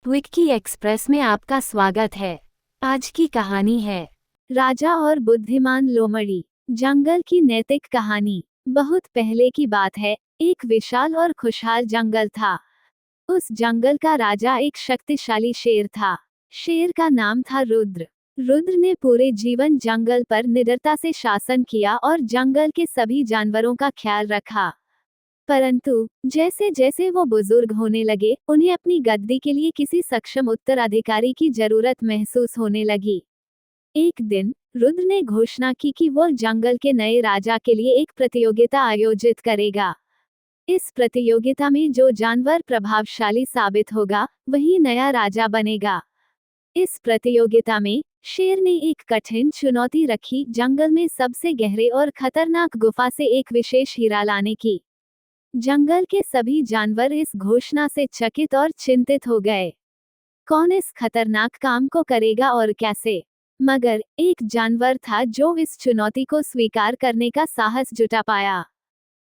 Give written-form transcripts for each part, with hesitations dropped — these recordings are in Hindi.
विक्की एक्सप्रेस में आपका स्वागत है। आज की कहानी है राजा और बुद्धिमान लोमड़ी। जंगल की नैतिक कहानी। बहुत पहले की बात है, एक विशाल और खुशहाल जंगल था। उस जंगल का राजा एक शक्तिशाली शेर था। शेर का नाम था रुद्र। रुद्र ने पूरे जीवन जंगल पर निडरता से शासन किया और जंगल के सभी जानवरों का ख्याल रखा। परंतु जैसे जैसे वो बुजुर्ग होने लगे, उन्हें अपनी गद्दी के लिए किसी सक्षम उत्तराधिकारी की जरूरत महसूस होने लगी। एक दिन रुद्र ने घोषणा की कि वो जंगल के नए राजा के लिए एक प्रतियोगिता आयोजित करेगा। इस प्रतियोगिता में जो जानवर प्रभावशाली साबित होगा, वही नया राजा बनेगा। इस प्रतियोगिता में शेर ने एक कठिन चुनौती रखी, जंगल में सबसे गहरे और खतरनाक गुफा से एक विशेष हीरा लाने की। जंगल के सभी जानवर इस घोषणा से चकित और चिंतित हो गए। कौन इस खतरनाक काम को करेगा और कैसे? मगर एक जानवर था जो इस चुनौती को स्वीकार करने का साहस जुटा पाया।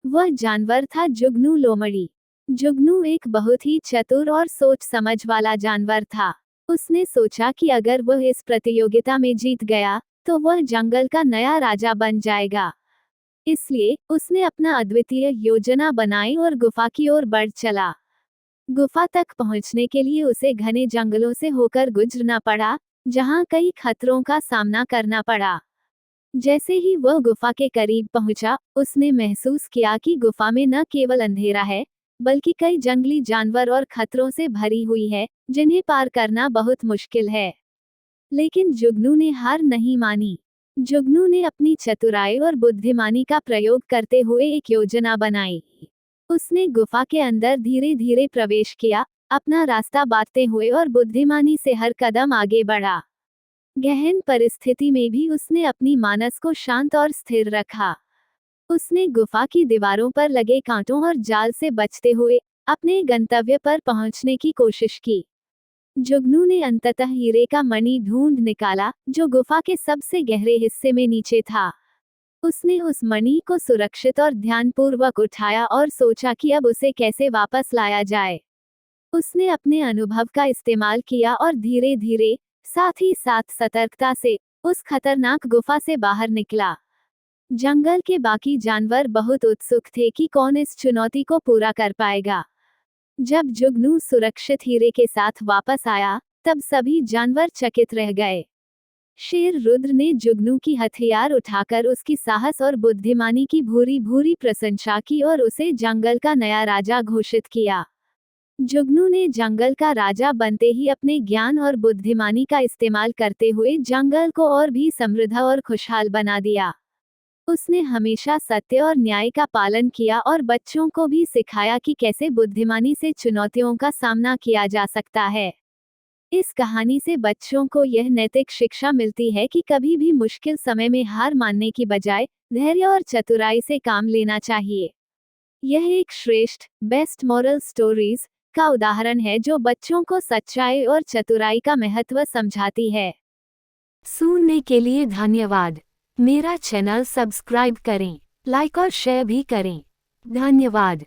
वह जानवर था जुगनू लोमड़ी। जुगनू एक बहुत ही चतुर और सोच समझ वाला जानवर था। उसने सोचा कि अगर वह इस प्रतियोगिता में जीत गया, तो वह जंगल का नया राजा बन जाएगा। इसलिए उसने अपना अद्वितीय योजना बनाई और गुफा की ओर बढ़ चला। गुफा तक पहुंचने के लिए उसे घने जंगलों से होकर गुजरना पड़ा, जहां कई खतरों का सामना करना पड़ा। जैसे ही वह गुफा के करीब पहुंचा, उसने महसूस किया कि गुफा में न केवल अंधेरा है, बल्कि कई जंगली जानवर और खतरों से भरी हुई है, जिन्हें पार करना बहुत मुश्किल है। लेकिन जुगनू ने हार नहीं मानी। जुगनू ने अपनी चतुराई और बुद्धिमानी का प्रयोग करते हुए एक योजना बनाई। उसने गुफा के अंदर धीरे धीरे प्रवेश किया, अपना रास्ता बांटते हुए और बुद्धिमानी से हर कदम आगे बढ़ा। गहन परिस्थिति में भी उसने अपनी मानस को शांत और स्थिर रखा। उसने गुफा की दीवारों पर लगे कांटों और जाल से बचते हुए अपने गंतव्य पर पहुंचने की कोशिश की। जुगनू ने अंततः हीरे का मणि ढूंढ निकाला, जो गुफा के सबसे गहरे हिस्से में नीचे था। उसने उस मणि को सुरक्षित और ध्यानपूर्वक उठाया और सोचा कि अब उसे कैसे वापस लाया जाए। उसने अपने अनुभव का इस्तेमाल किया और धीरे धीरे, साथ ही साथ सतर्कता से, उस खतरनाक गुफा से बाहर निकला। जंगल के बाकी जानवर बहुत उत्सुक थे कि कौन इस चुनौती को पूरा कर पाएगा। जब जुगनू सुरक्षित हीरे के साथ वापस आया, तब सभी जानवर चकित रह गए। शेर रुद्र ने जुगनू की हथियार उठाकर उसकी साहस और बुद्धिमानी की भूरी भूरी प्रशंसा की और उसे जंगल का नया राजा घोषित किया। जुगनू ने जंगल का राजा बनते ही अपने ज्ञान और बुद्धिमानी का इस्तेमाल करते हुए जंगल को और भी समृद्ध और खुशहाल बना दिया। उसने हमेशा सत्य और न्याय का पालन किया और बच्चों को भी सिखाया कि कैसे बुद्धिमानी से चुनौतियों का सामना किया जा सकता है। इस कहानी से बच्चों को यह नैतिक शिक्षा मिलती है कि कभी भी मुश्किल समय में हार मानने की बजाय धैर्य और चतुराई से काम लेना चाहिए। यह एक श्रेष्ठ बेस्ट मॉरल स्टोरीज का उदाहरण है, जो बच्चों को सच्चाई और चतुराई का महत्व समझाती है। सुनने के लिए धन्यवाद। मेरा चैनल सब्सक्राइब करें, लाइक और शेयर भी करें। धन्यवाद।